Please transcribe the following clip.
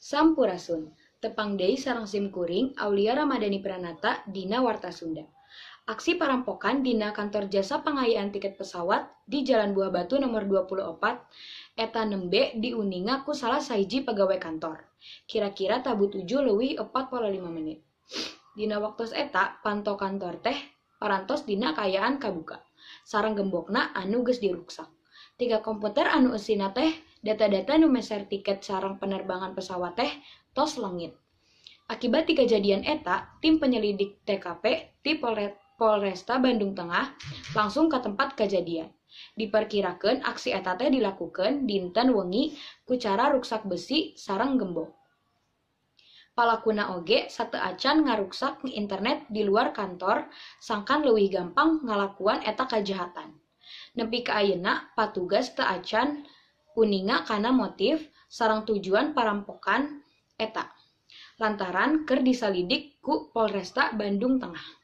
Sampurasun, tepang deui sareng simkuring Aulia Ramadhani Pranata dina Warta Sunda. Aksi parampokan dina kantor jasa pangayaan tiket pesawat di Jalan Buah Batu nomor 24 eta nembe diuninga ku salah sahiji pegawai kantor. Kira-kira tabu 7 leuwih 45 menit. Dina waktos eta panto kantor teh parantos dina kaayaan kabuka. Sareng gembokna anu geus diruksak. 3 komputer anu eusina teh data-data nu meser tiket sareng penerbangan pesawat teh tos leungit. Akibat ti kejadian eta, tim penyelidik TKP ti Polresta Bandung Tengah langsung ke tempat kejadian. Diperkirakeun aksi eta teh dilakukeun dinten wengi ku cara ruksak besi sareng gembok. Palakuna oge sateu acan ngaruksak internet di luar kantor sangkan leuwih gampang ngalakuan eta kajahatan. Nepi ka ayeuna patugas teu acan uninga kana motif sareng tujuan parampokan eta. Lantaran keur disalidik ku Polresta Bandung Tengah.